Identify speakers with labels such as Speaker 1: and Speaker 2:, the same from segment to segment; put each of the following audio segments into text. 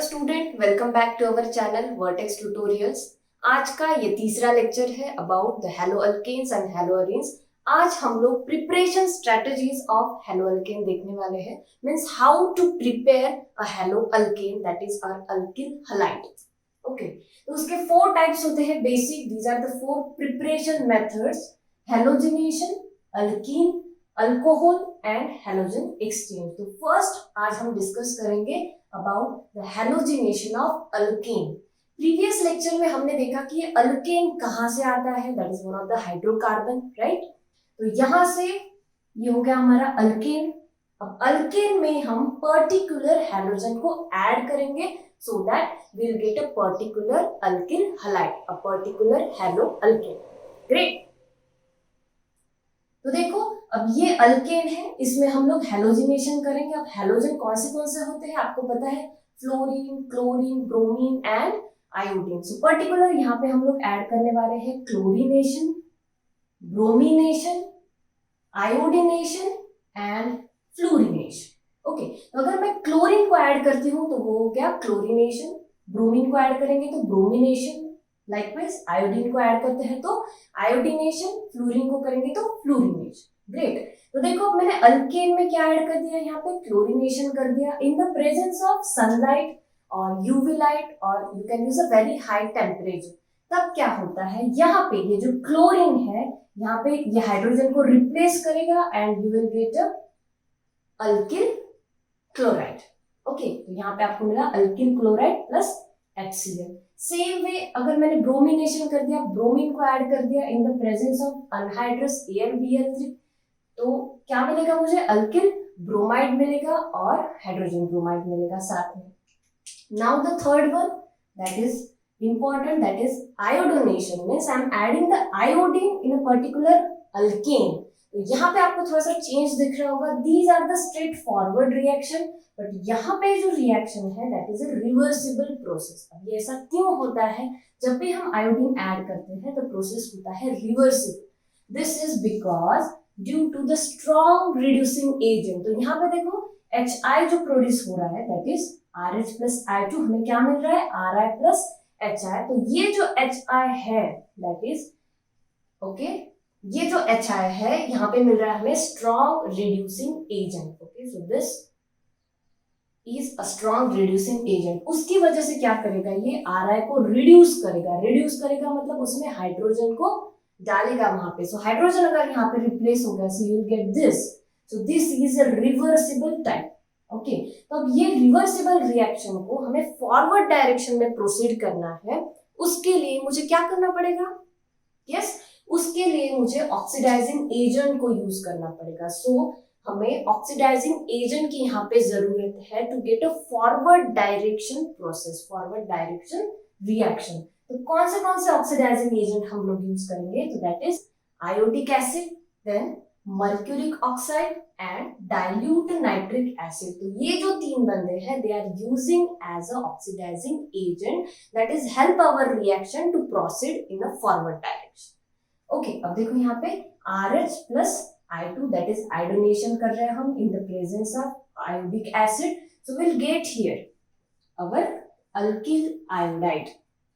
Speaker 1: Student, welcome back to our channel vertex tutorials. आज का ये तीसरा लेक्चर है about the haloalkanes and haloarenes. आज हम लोग प्रिपरेशन स्ट्रेटजीज ऑफ हेलोअल्केन देखने वाले हैं। Means how to prepare a haloalkane, that is our alkyl halide. Okay, तो उसके 4 टाइप्स होते हैं basic. These are the 4 preparation methods: halogenation, alkene, alcohol and halogen exchange. तो फर्स्ट आज हम डिस्कस करेंगे about the halogenation of alkane। Previous lecture में हमने देखा कि ये अल्केन कहां से आता है, that is one of the hydrocarbon, right. तो यहां से ये हो गया हमारा अल्केन। अब अल्केन में हम पर्टिकुलर हेलोजन को ऐड करेंगे so that we will get a particular alkyl halide, a particular haloalkane. Great. तो देखो, अब ये अल्केन है, इसमें हम लोग हेलोजिनेशन करेंगे। अब हेलोजन कौन से होते हैं आपको पता है, fluorine, chlorine, bromine and iodine. So particular यहाँ पे हम लोग ऐड करने वाले हैं chlorination, bromination, iodination and fluorination. Okay, तो अगर मैं क्लोरीन को ऐड करती हूँ तो वो हो गया क्लोरीनेशन, ब्रोमीन को ऐड करेंगे तो ब्रोमीनेशन, लाइकवाइज आयोडीन को ऐड करते हैं तो आयोडीनेशन, फ्लोरीन को करेंगे तो फ्लोरीनेशन। ग्रेट। तो देखो, मैंने अल्केन में क्या ऐड कर दिया, यहाँ पे क्लोरीनेशन कर दिया इन द प्रेजेंस ऑफ सनलाइट और यूवी लाइट, और you can use a very high temperature. तब क्या होता है, यहाँ पे ये जो क्लोरीन है, यहाँ पे ये हाइड्रोजन को रिप्लेस करेगा and you will get a alkyl chloride. Okay, तो यहाँ पे आपको मिला alkyl chloride plus HCl। Same way अगर मैंने ब्रोमिनेशन कर दिया, ब्रोमीन को ऐड कर दिया इन the presence of anhydrous AlBl3, तो क्या मिलेगा मुझे, अल्किल ब्रोमाइड मिलेगा और हाइड्रोजन ब्रोमाइड मिलेगा साथ में। Now the third one that is important, that is iodination, means I am adding the iodine in a particular alkane। तो यहाँ पे आपको थोड़ा सा चेंज दिख रहा होगा। These are the straight forward reaction, but यहाँ पे जो रिएक्शन है that is a reversible process. अब ये ऐसा क्यों होता है, जब भी हम आयोडीन ऐड करते हैं तो प्रोसेस होता है reversible. This is because due to the strong reducing agent. तो यहाँ पे देखो HI जो प्रोड्यूस हो रहा है that is RH plus I2, हमें क्या मिल रहा है, RI प्लस HI। तो ये जो HI है दैट इज ओके, ये जो HI है यहाँ पे मिल रहा है हमें strong reducing agent. Okay, so this is a strong reducing agent. उसकी वजह से क्या करेगा, ये RI को रिड्यूस करेगा। रिड्यूस करेगा मतलब उसमें हाइड्रोजन को डालेगा वहां पे। सो हाइड्रोजन अगर यहाँ पे रिप्लेस हो गया, so you will get this. So this is a reversible type. Okay, तो अब ये रिवर्सिबल रिएक्शन को हमें फॉरवर्ड डायरेक्शन में प्रोसीड करना है। उसके लिए मुझे क्या करना पड़ेगा, यस, उसके लिए मुझे ऑक्सीडाइजिंग एजेंट को यूज करना पड़ेगा। सो हमें ऑक्सीडाइजिंग एजेंट की यहाँ पे जरूरत है to get a forward direction process, forward direction reaction. तो कौन से ऑक्सीडाइजिंग एजेंट हम लोग यूज करेंगे, तो that is iodic acid, then mercuric oxide and dilute nitric acid. तो ये जो 3 बंदे हैं they are using as a oxidizing agent that is help our reaction to proceed in a forward direction. Okay, अब देखो यहाँ पे RH plus I2 that is iodination कर रहे हैं हम in the presence of iodic acid. So will get here our alkyl iodide.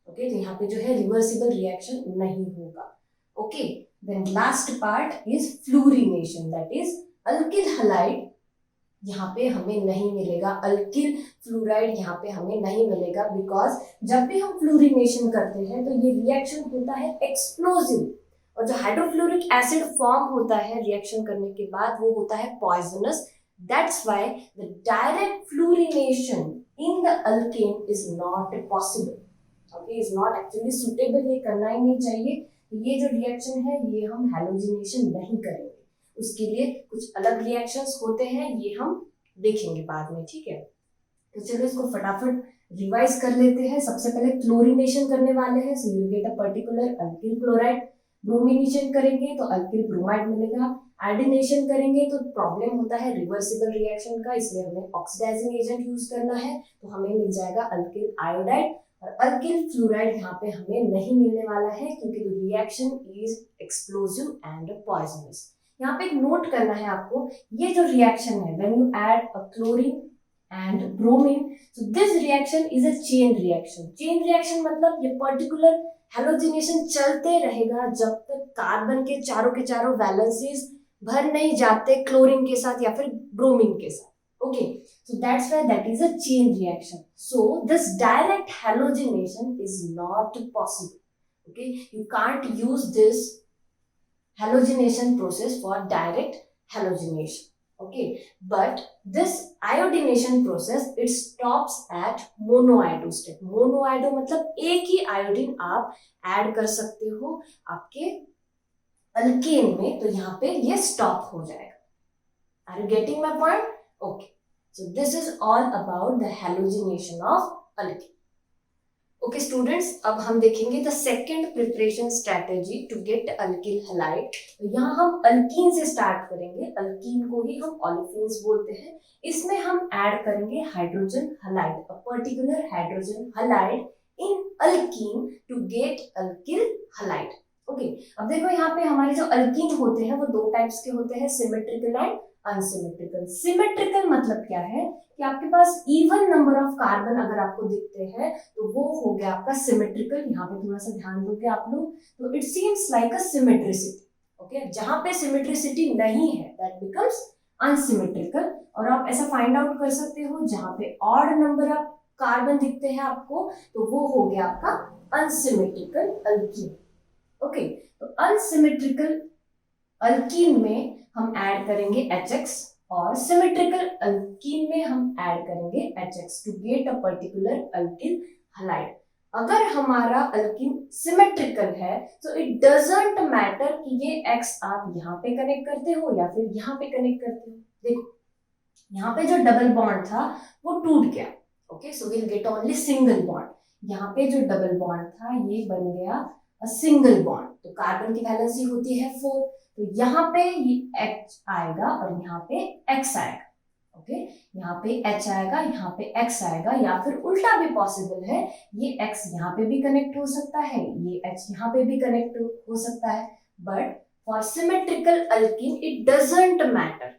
Speaker 1: Okay, तो यहाँ पे जो है रिवर्सिबल रिएक्शन नहीं होगा। Okay, then last part is fluorination, that is alkyl halide यहाँ पे हमें नहीं मिलेगा, अल्किल फ्लोराइड यहाँ पे हमें नहीं मिलेगा, बिकॉज जब भी हम फ्लोरीनेशन करते हैं तो ये रिएक्शन होता है एक्सप्लोजिव, और जो हाइड्रोफ्लोरिक एसिड फॉर्म होता है रिएक्शन करने के बाद वो होता है poisonous. That's why the direct fluorination in the alkane is not possible. Okay, is not actually suitable, ये करना ही नहीं चाहिए। ये जो रिएक्शन है ये हम हेलोजिनेशन नहीं करेंगे, उसके लिए कुछ अलग रिएक्शंस होते हैं, ये हम देखेंगे बाद में, ठीक है। तो चलो इसको फटाफट रिवाइज कर लेते हैं। सबसे पहले क्लोरीनेशन करने वाले हैं, so you get a particular alkyl chloride. Bromination करेंगे तो अल्किल ब्रोमाइड मिलेगा। आयोडीनेशन करेंगे तो प्रॉब्लम होता है रिवर्सिबल रिएक्शन का, इसलिए हमें ऑक्सीडाइजिंग एजेंट यूज करना है, तो हमें मिल जाएगा अल्किल आयोडाइड। और अल्किल फ्लोराइड यहाँ पे हमें नहीं मिलने वाला है क्योंकि the reaction is explosive and poisonous. यहाँ पे एक नोट करना है आपको, ये जो रिएक्शन है when you add a chlorine and bromine. So this reaction is a chain reaction. Chain reaction मतलब ये particular halogenation चलते रहेगा जब तक कार्बन के चारों वैलेंसीज भर नहीं जाते क्लोरीन के साथ या फिर ब्रोमीन के साथ. Okay, so that's why that is a chain reaction. So this direct halogenation is not possible. Okay, you can't use this halogenation process for direct halogenation. Okay, but this iodination process it stops at monoiodo state. Monoiodo मतलब एक ही iodine आप add कर सकते हो आपके alkane में, तो यहाँ पे ये स्टॉप हो जाएगा. Are you getting my point? Okay, so this is all about the halogenation of alkene. Okay students, अब हम देखेंगे the second preparation strategy to get alkyl halide. तो यहाँ हम अल्कीन से स्टार्ट करेंगे. अल्कीन को ही हम ओलेफिन्स बोलते हैं. इसमें हम ऐड करेंगे hydrogen halide, a particular hydrogen halide in alkene to get alkyl halide. Okay, अब देखो यहाँ पे हमारे जो अल्कीन होते हैं वो दो टाइप्स के होते हैं, सिमेट्रिकल एंड अनसिमेट्रिकल. सिमेट्रिकल मतलब क्या है कि आपके पास इवन नंबर ऑफ कार्बन अगर आपको दिखते हैं तो वो हो गया आपका सिमेट्रिकल. यहाँ पे थोड़ा सा ध्यान दोगे आप लोग तो it seems like a symmetricity. Okay, जहां पे सिमेट्रिसिटी नहीं है दैट बिकम्स अनसिमेट्रिकल. और आप ऐसा फाइंड आउट कर सकते हो जहां पे ऑड नंबर ऑफ कार्बन दिखते हैं आपको तो वो हो गया आपका अनसिमेट्रिकल अल्कीन. ओके, तो अनसिमेट्रिकल अल्कीन में हम ऐड करेंगे HX और सिमेट्रिकल अल्कीन में हम ऐड करेंगे HX to get a particular alkyl halide. अगर हमारा अल्कीन सिमेट्रिकल है तो इट डजंट मैटर कि ये X आप यहाँ पे कनेक्ट करते हो या फिर यहाँ पे कनेक्ट करते हो. देखो यहाँ पे जो डबल बॉन्ड था वो टूट गया. Okay, so will get only single bond. यहाँ पे जो डबल बॉन्ड था ये बन गया अ सिंगल बॉन्ड. तो कार्बन की वैलेंसी होती है 4, तो यहाँ पे ये H आएगा और यहाँ पे X आएगा. ओके, यहाँ पे H आएगा, यहाँ पे X आएगा, या फिर उल्टा भी पॉसिबल है, ये X यहाँ पे भी कनेक्ट हो सकता है, ये H यहाँ पे भी कनेक्ट हो सकता है. But for symmetrical alkyne it doesn't matter.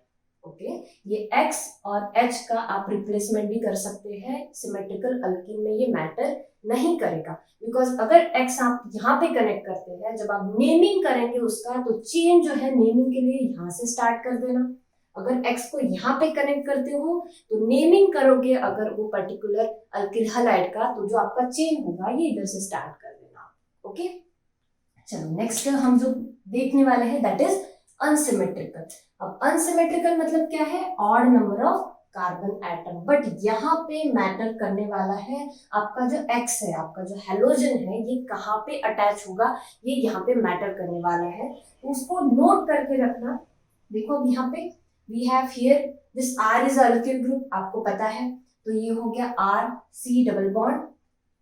Speaker 1: Okay, ये X और H का आप रिप्लेसमेंट भी कर सकते हैं. सिमेट्रिकल अल्कीन में ये मैटर नहीं करेगा बिकॉज अगर X आप यहाँ पे कनेक्ट करते हैं, जब आप नेमिंग करेंगे उसका तो चेन जो है नेमिंग के लिए यहाँ से स्टार्ट कर देना. अगर X को यहाँ पे कनेक्ट करते हो तो नेमिंग करोगे अगर वो पर्टिकुलर अल्किल हैलाइड का तो जो आपका चेन होगा ये इधर से स्टार्ट कर देना. ओके, चलो नेक्स्ट हम जो देखने वाले हैं दैट इज अनसिमेट्रिकल. अब अनसिमेट्रिकल मतलब क्या है, odd number of carbon atom. But यहाँ पे मैटर करने वाला है आपका जो X है, आपका जो हेलोजन है ये कहाँ पे अटैच होगा, ये यहाँ पे मैटर करने वाला है. तो उसको नोट करके रखना. देखो अब यहाँ पे we have here this R is alkyl group, आपको पता है. तो ये हो गया R C double bond.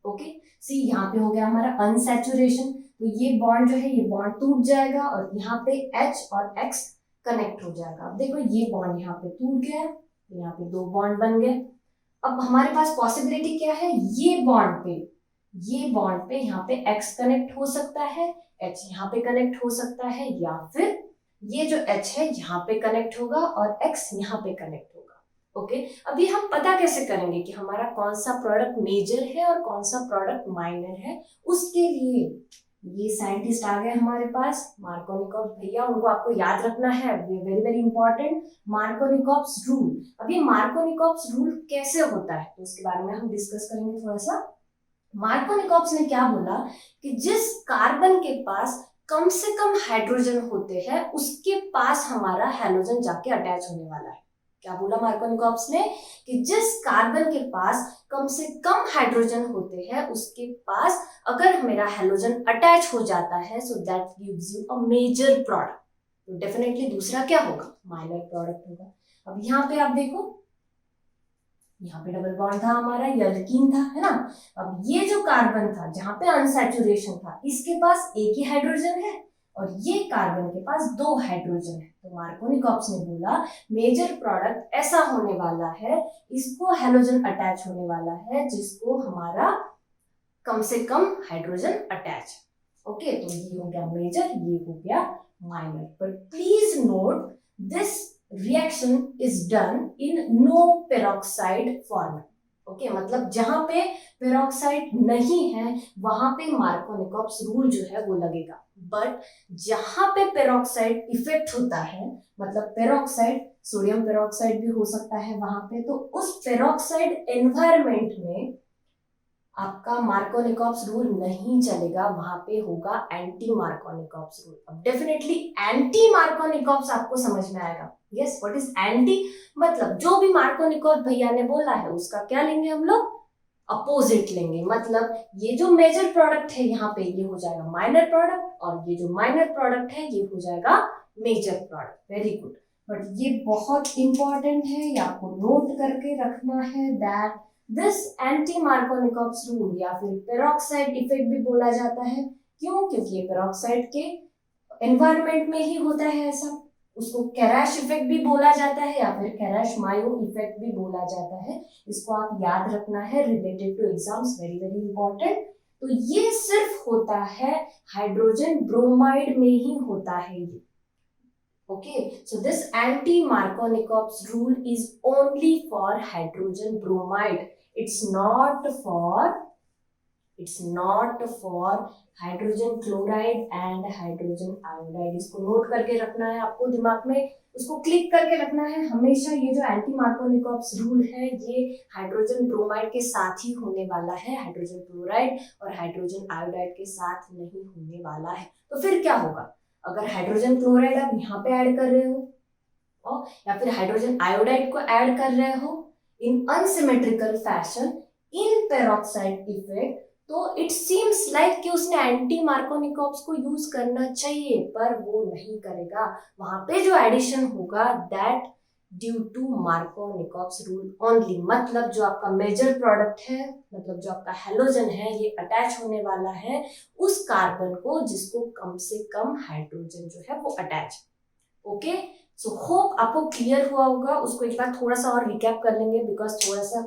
Speaker 1: Okay, C यहाँ पे हो गया हमारा अनसैचुरेशन. तो ये बॉन्ड जो है ये बॉन्ड टूट जाएगा और यहाँ पे H और X कनेक्ट हो जाएगा. अब देखो ये बॉन्ड यहाँ पे टूट गया, यहाँ पे दो बॉन्ड बन गए. अब हमारे पास पॉसिबिलिटी क्या है, ये बॉन्ड पे यहाँ पे X कनेक्ट हो सकता है, H यहाँ पे कनेक्ट हो सकता है, या फिर ये जो H है यहाँ पे कनेक्ट होगा और X यहाँ पे कनेक्ट होगा. ओके, अभी हम पता कैसे करेंगे कि हमारा कौन सा प्रोडक्ट मेजर है और कौन सा प्रोडक्ट माइनर है. उसके लिए ये साइंटिस्ट आ गए हमारे पास, मार्कोनिकॉफ भैया. उनको आपको याद रखना है, very very important, Markovnikov's rule. अब ये मार्कोनिकॉफ्स रूल कैसे होता है तो उसके बारे में हम डिस्कस करेंगे थोड़ा सा. मार्कोनिकॉफ्स ने क्या बोला कि जिस कार्बन के पास कम से कम हाइड्रोजन होते हैं उसके पास हमारा हैलोजन जाके अटैच होने वाला है. क्या बोला मार्कोनिकॉफ्स ने कि जिस कार्बन के पास कम से कम हाइड्रोजन होते हैं उसके पास अगर मेरा हैलोजन अटैच हो जाता है so that gives you a major product. तो डेफिनेटली दूसरा क्या होगा, माइनर प्रोडक्ट होगा. अब यहाँ पे आप देखो, यहाँ पे डबल बॉन्ड था हमारा, ये अल्कीन था, है ना. अब ये जो कार्बन था जहाँ पे अनसैचुरेशन था इसके पास एक ही हाइड्रोजन है और ये कार्बन के पास दो हाइड्रोजन है. तो मार्कोनिकॉफ्स ने बोला मेजर प्रोडक्ट ऐसा होने वाला है, इसको हैलोजन अटैच होने वाला है जिसको हमारा कम से कम हाइड्रोजन अटैच. ओके, तो ये हो गया मेजर, ये हो गया minor. But please note this reaction is done in no peroxide format. Okay, मतलब जहां पे पेरोक्साइड नहीं है वहां पे मार्कोनिकॉप्स रूल जो है वो लगेगा। बट जहां पे पेरोक्साइड इफेक्ट होता है, मतलब पेरोक्साइड, सोडियम पेरोक्साइड भी हो सकता है वहां पे, तो उस पेरोक्साइड एनवायरमेंट में आपका मार्कोनिकॉप्स रूल नहीं चलेगा, वहां पे होगा एंटी मार्कोनिकॉप्स रूल। अब डेफिनेटली एंटी मार्कोनिकॉप्स आपको समझ में आएगा। Yes, what is anti? मतलब जो भी मार्कोनिकॉप्स भैया ने बोला है उसका क्या लेंगे हम लोग? अपोजिट लेंगे। मतलब ये जो मेजर प्रोडक्ट है यहाँ पे ये हो जाएगा माइनर प्रोडक्ट, और ये जो माइनर प्रोडक्ट है ये हो जाएगा major product. Very good. But ये बहुत इंपॉर्टेंट है, ये आपको नोट करके रखना है that this anti Markovnikov's rule या फिर पेरोक्साइड इफेक्ट भी बोला जाता है। क्यों? क्योंकि ये पेरोक्साइड के एनवायरमेंट में ही होता है ऐसा। उसको कैराश इफेक्ट भी बोला जाता है या फिर कैराश मायो इफेक्ट भी बोला जाता है। इसको आप याद रखना है, related to exams, very very important. तो ये सिर्फ होता है हाइड्रोजन ब्रोमाइड में ही होता है ये। Okay, so this anti-Markovnikov's rule is only for hydrogen bromide. It's not for hydrogen chloride and hydrogen iodide. इसको नोट करके रखना है आपको दिमाग में, उसको क्लिक करके रखना है हमेशा। ये जो एंटी मार्कोनिकॉप्स रूल है ये हाइड्रोजन ब्रोमाइड के साथ ही होने वाला है, हाइड्रोजन क्लोराइड और हाइड्रोजन आयोडाइड के साथ नहीं होने वाला है। तो फिर क्या होगा? अगर हाइड्रोजन क्लोराइड आप यहाँ पे ऐड कर रहे हो या फिर हाइड्रोजन आयोडाइड को ऐड कर रहे हो in unsymmetrical fashion in peroxide effect, तो इट सीम्स लाइक कि उसने एंटी मार्कोनिकॉप्स को यूज करना चाहिए, पर वो नहीं करेगा। वहां पे जो एडिशन होगा that due to Markovnikov's rule only. मतलब जो आपका मेजर प्रोडक्ट है, मतलब जो आपका हेलोजन है, ये अटैच होने वाला है उस कार्बन को जिसको कम से कम हाइड्रोजन जो है वो अटैच। ओके, सो होप आपको क्लियर हुआ होगा। उसको एक बार थोड़ा सा और रिकैप कर लेंगे बिकॉज थोड़ा सा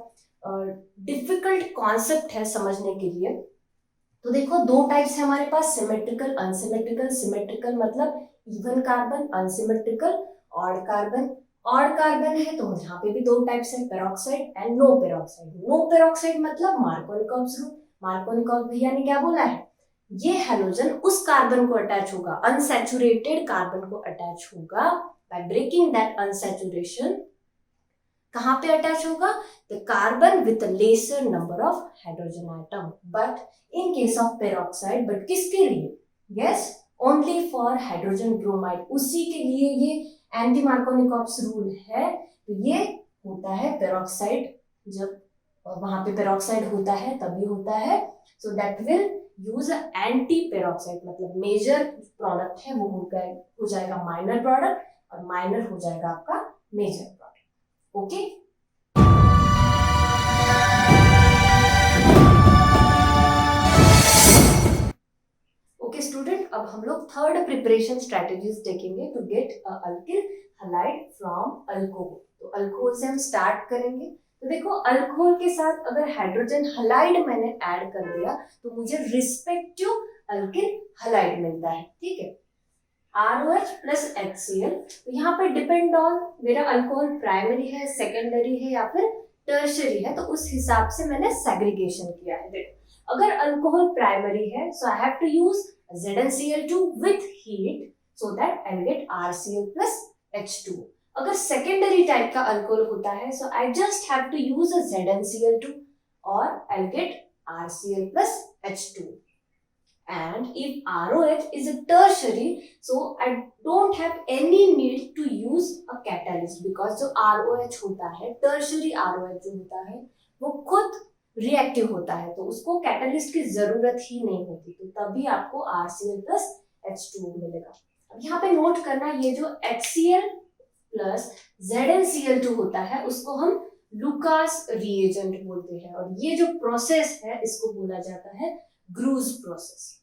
Speaker 1: डिफिकल्ट कॉन्सेप्ट है समझने के लिए। तो देखो, दो टाइप्स है हमारे पास, सिमेट्रिकल, अनसिमेट्रिकल। सिमेट्रिकल मतलब even carbon, unsymmetrical odd carbon. Odd carbon है तो यहाँ पे भी दो टाइप्स है, peroxide and no peroxide. No peroxide मतलब मार्कोनिकॉप्स रूल। मार्कोनिकॉप्स भैया ने क्या बोला है? ये हेलोजन उस कार्बन को अटैच होगा, अनसैचुरेटेड कार्बन को अटैच होगा। बाय ब्रेकिंग दैट अनसैचुरेशन, कहां पे अटैच होगा? The carbon with laser number of hydrogen atom. But in case of peroxide, but किसके लिए? Yes, only for hydrogen bromide. उसी के लिए ये एंटी मार्कोनिकॉप्स रूल है। तो ये होता है पेरोक्साइड, जब वहां पे पेरोक्साइड होता है तभी होता है। So that will use anti peroxide, मतलब मेजर प्रोडक्ट है वो हो जाएगा माइनर प्रोडक्ट, और माइनर हो जाएगा आपका major product. Okay, okay student, अब हम लोग थर्ड प्रिपरेशन स्ट्रेटेजीज देखेंगे to get alkyl halide from alcohol. तो अल्कोहल से हम स्टार्ट करेंगे। तो देखो, अल्कोहल के साथ अगर हाइड्रोजन हलाइड मैंने ऐड कर दिया तो मुझे रिस्पेक्टिव अल्किल हलाइड मिलता है। ठीक है, ROH प्लस HCl। तो यहाँ पे डिपेंड ऑन मेरा अल्कोहल प्राइमरी है, सेकेंडरी है या फिर टर्शरी है, तो उस हिसाब से मैंने सेग्रीगेशन किया है। देखो, अगर अल्कोहल प्राइमरी है so I have to use ZnCl2 with heat so that I get RCl plus H2। अगर सेकेंडरी टाइप का अल्कोहल होता है so I just have to use ZnCl2 और I get RCl plus H2। And if ROH is a tertiary, so I don't have any need to use a catalyst because जो ROH होता है, tertiary ROH जो होता है वो खुद reactive होता है, तो उसको कैटलिस्ट की जरूरत ही नहीं होती। तो तभी आपको RCl plus H2 मिलेगा। अब यहाँ पे नोट करना, ये जो HCl plus ZnCl2 होता है उसको हम लुकास रिएजेंट बोलते हैं, और ये जो प्रोसेस है इसको बोला जाता है Groves process.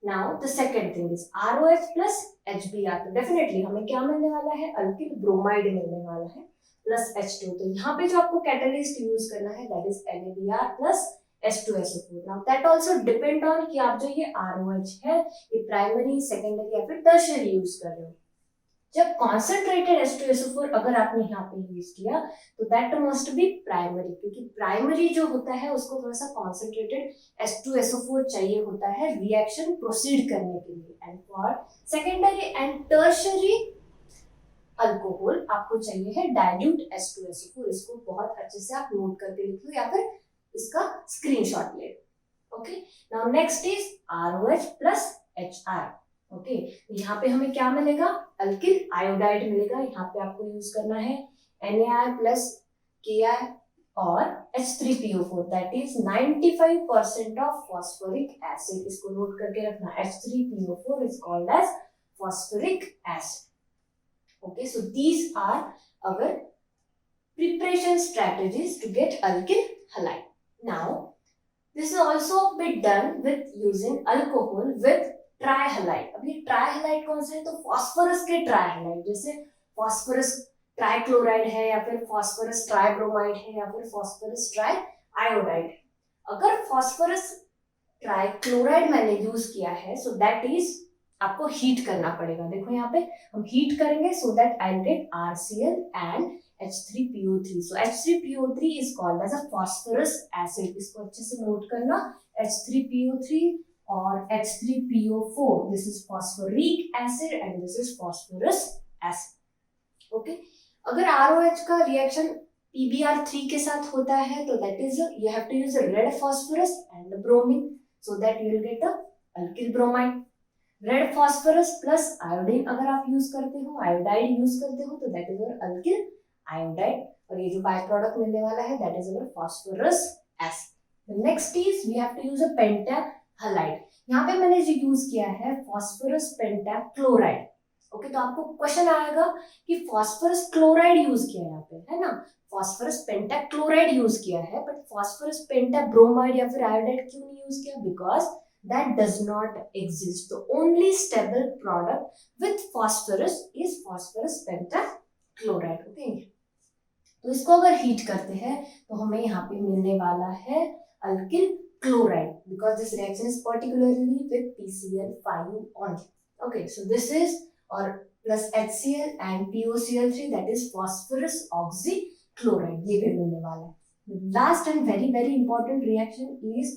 Speaker 1: Now the second thing is ROH plus HBr। तो डेफिनेटली हमें क्या मिलने वाला है? अल्किल ब्रोमाइड मिलने वाला है प्लस H2। तो यहाँ पे जो आपको कैटलिस्ट यूज करना है that is NaBr plus H2SO4। Now that also depend on कि आप जो ये ROH है ये प्राइमरी, सेकेंडरी या फिर टर्शियरी यूज कर रहे हो। जब कॉन्सेंट्रेटेड H2SO4 अगर आपने यहाँ पे यूज किया तो दैट मस्ट बी प्राइमरी, क्योंकि प्राइमरी जो होता है उसको थोड़ा सा कॉन्सेंट्रेटेड H2SO4 चाहिए होता है रिएक्शन प्रोसीड करने के लिए। And for secondary and tertiary alcohol आपको चाहिए है डाइल्यूट H2SO4। इसको बहुत अच्छे से आप नोट करके लिख लो या फिर इसका स्क्रीनशॉट ले। Okay, now next is ROH plus HR। Okay, यहाँ पे हमें क्या मिलेगा, अल्किल आयोडाइड मिलेगा। यहाँ पे आपको यूज करना है NaR प्लस Ki और H3PO4 that is 95% of phosphoric acid. इसको नोट करके रखना, H3PO4 is called as phosphoric acid. Okay, so these are our preparation strategies to get alkyl halide. Now, this is also a bit done with using alcohol with ट्राइहलाइड। अब ये ट्राइहलाइड कौन सा है, तो phosphorus के ट्राइहलाइड, जैसे फॉस्फोरस ट्राइक्लोराइड है या फिर फॉस्फोरस ट्राइब्रोमाइड है या फिर फॉस्फोरस ट्राइआयोडाइड है। अगर फॉस्फोरस ट्राइक्लोराइड मैंने यूज किया है सो दैट इज आपको हीट करना पड़ेगा। देखो यहाँ पे हम हीट करेंगे so that I get RCl and H3PO3। So H3PO3 is called as a phosphorus acid। इसको अच्छे से नोट करना, H3PO3 और H3PO4 this is phosphoric acid and this is phosphorus acid। Okay, अगर ROH का रिएक्शन PbR3 के साथ होता है तो that is you have to use a red phosphorus and bromine so that you will get a alkyl bromide। Red phosphorus plus iodine अगर आप use करते हो, आयोडाइड यूज करते हो तो that is our alkyl iodide, और ये जो बाय प्रोडक्ट मिलने वाला है that is our phosphorus acid. Next is we have to use a pentahalide. यहाँ पे मैंने जो यूज किया है फॉस्फोरस पेंटाक्लोराइड। ओके, तो आपको क्वेश्चन आएगा कि फॉस्फोरस क्लोराइड यूज किया है यहाँ पे, है ना, फॉस्फोरस पेंटाक्लोराइड यूज किया है बट फॉस्फोरस पेंटाब्रोमाइड या फिर आयोडाइड क्यों नहीं यूज किया, because that does not exist। The only stable product with phosphorus is phosphorus pentachloride। okay, तो इसको अगर हीट करते हैं तो हमें यहाँ पे मिलने वाला है alkyl chloride because this reaction is particularly with PCl5 only। okay, so this is or plus HCl and POCl3 that is phosphorus oxychloride, ये भी मिलने वाला है। The last and very very important reaction is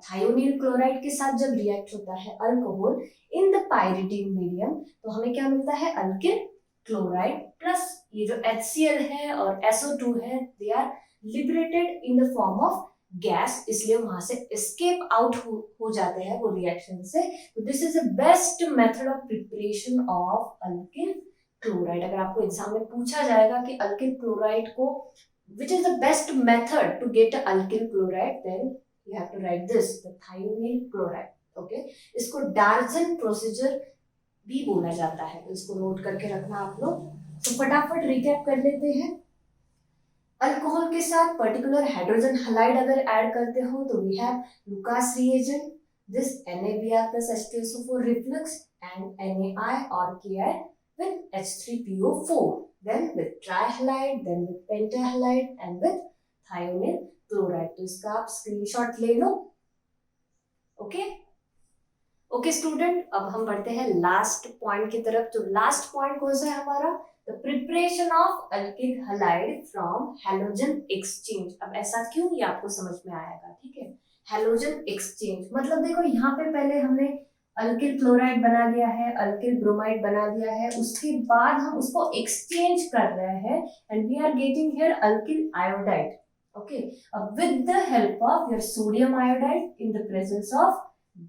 Speaker 1: thionyl chloride के साथ जब react होता है alcohol in the pyridine medium तो हमें क्या मिलता है, अल्किल क्लोराइड प्लस ये जो HCl है और SO2 है they are liberated in the form of gas, इसलिए वहां से एस्केप आउट हो जाते हैं वो रिएक्शन से। तो this is the best method of preparation of alkyl chloride. अगर आपको एग्जाम में पूछा जाएगा कि अल्किल क्लोराइड को which is the best method to get alkyl chloride, then you have to write this, the thionyl chloride। okay, इसको डार्जन procedure भी बोला जाता है, तो इसको नोट करके रखना आप लोग। तो फटाफट रिकैप कर लेते हैं। अल्कोहल के साथ पर्टिकुलर हाइड्रोजन हलाइड अगर ऐड करते हो तो we have Lucas reagent, this NaBr plus H2SO4 reflux and NaI or Ki with H3PO4, then with trihalide, then with pentahalide and with thionyl chloride. तो इसका आप स्क्रीनशॉट ले लो। ओके स्टूडेंट, अब हम बढ़ते हैं लास्ट पॉइंट की तरफ। तो लास्ट पॉइंट कौन सा है हमारा, the preparation of alkyl halide from halogen exchange. अब ऐसा क्यों, ये आपको समझ में आएगा, ठीक है। हैलोजन एक्सचेंज मतलब देखो यहाँ पे पहले हमने अल्किल क्लोराइड बना दिया है, अल्किल ब्रोमाइड बना दिया है, उसके बाद हम उसको एक्सचेंज कर रहे हैं and we are getting here alkyl iodide. okay, with the help of your sodium iodide in the presence of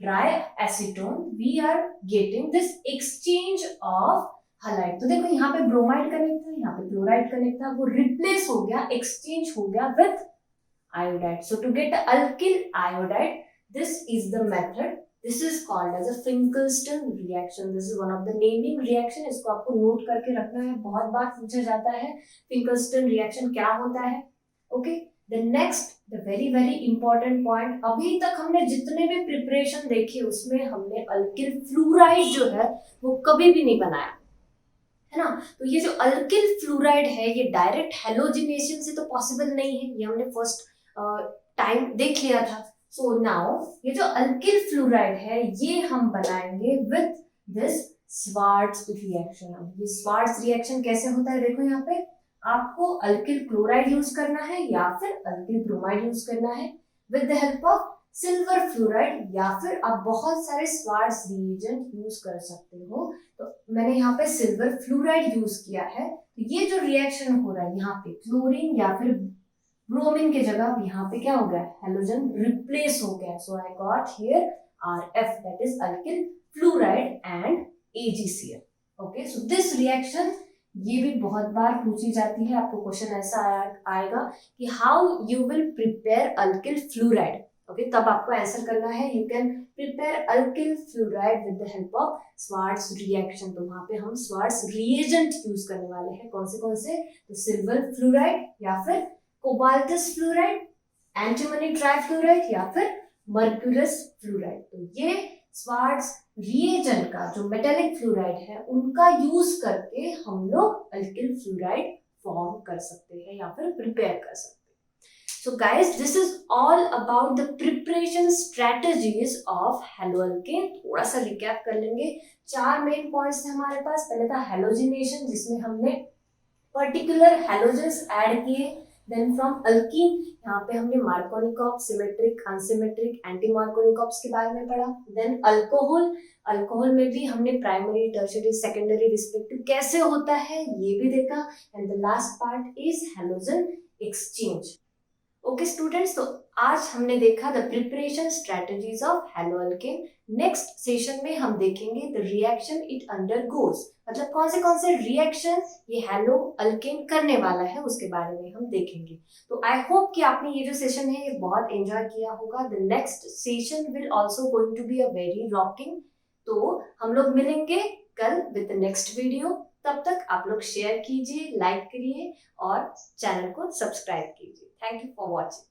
Speaker 1: dry acetone we are getting this exchange of halide। तो देखो यहाँ पे ब्रोमाइड कनेक्ट था, यहाँ पे क्लोराइड कनेक्ट था, वो replace हो गया, एक्सचेंज हो गया with iodide। so to get alkyl iodide this is the method, this is called as a Finkelstein reaction। this is one of the naming reaction, इसको आपको नोट करके रखना है, बहुत बार पूछा जाता है Finkelstein reaction क्या होता है। Okay, The next, the very very important point, अभी तक हमने जितने भी प्रिपरेशन देखे उसमें हमने अल्किल फ्लूराइड जो है वो कभी भी नहीं बनाया, है ना। तो ये जो अल्किल फ्लूराइड है ये डायरेक्ट हेलोजिनेशन से तो पॉसिबल नहीं है, ये हमने फर्स्ट टाइम देख लिया था। सो नाउ ये जो अल्किल फ्लूराइड है ये हम बनाएंगे विथ दिस स्वार्ट्ज रिएक्शन। अब ये स्वार्ट्ज रिएक्शन कैसे होता है, देखो यहाँ पे आपको अल्किल क्लोराइड यूज करना है या फिर अल्किल ब्रोमाइड यूज करना है with the help of silver fluoride, या फिर आप बहुत सारे स्वार्ट्ज रिएजेंट यूज कर सकते हो। तो मैंने यहाँ पे सिल्वर फ्लोराइड यूज किया है। तो ये जो रिएक्शन हो रहा है यहाँ पे क्लोरीन या फिर ब्रोमीन के जगह यहाँ पे क्या हो गया, हेलोजन रिप्लेस हो गया। So I got here RF, that is alkyl fluoride and AgCl. Okay, so this reaction ये भी बहुत बार पूछी जाती है, आपको क्वेश्चन ऐसा आएगा कि how you will prepare alkyl fluoride. Okay, तब आपको आंसर करना है you can prepare alkyl fluoride with the help of Swarts reaction. तो वहां पे हम स्वार्ट्ज रिएजेंट यूज करने वाले हैं। कौन से, तो सिल्वर फ्लोराइड या फिर कोबाल्टस फ्लोराइड, एंटीमनी ट्राइफ्लोराइड या फिर मर्क्यूरस फ्लोराइड। तो ये स्वार्ट्ज रिएजेंट का जो मेटेलिक फ्लोराइड है उनका यूज करके हम लोग अल्किल फ्लोराइड फॉर्म कर सकते हैं या फिर प्रिपेयर कर सकते हैं। So guys, this is all about the preparation strategies of haloalkane. थोड़ा सा रिकैप कर लेंगे। 4 मेन पॉइंट्स थे हमारे पास। पहले था हेलोजिनेशन, जिसमें हमने पर्टिकुलर हेलोजेंस ऐड किए। देन फ्रॉम अल्कीन, यहाँ पे हमने मार्कोनिकॉप, सिमेट्रिक, अनसिमेट्रिक, एंटी मार्कोनिकॉप्स के बारे में पढ़ा। देन अल्कोहल, अल्कोहल में भी हमने प्राइमरी, टर्शियरी, सेकेंडरी रिस्पेक्टिव कैसे होता है ये भी देखा। And the last part is halogen exchange. Okay students, तो आज हमने देखा the preparation strategies of haloalkane. Next session में हम देखेंगे द रिएक्शन इट अंडरगोज, मतलब कौन से रिएक्शन ये हेलोअल्केन करने वाला है उसके बारे में हम देखेंगे। तो आई होप कि आपने ये जो सेशन है ये बहुत एंजॉय किया होगा। The next session will also going to be a very rocking. तो हम लोग मिलेंगे कल विद द नेक्स्ट वीडियो। तब तक आप लोग शेयर कीजिए, लाइक करिए और चैनल को सब्सक्राइब कीजिए। Thank you for watching.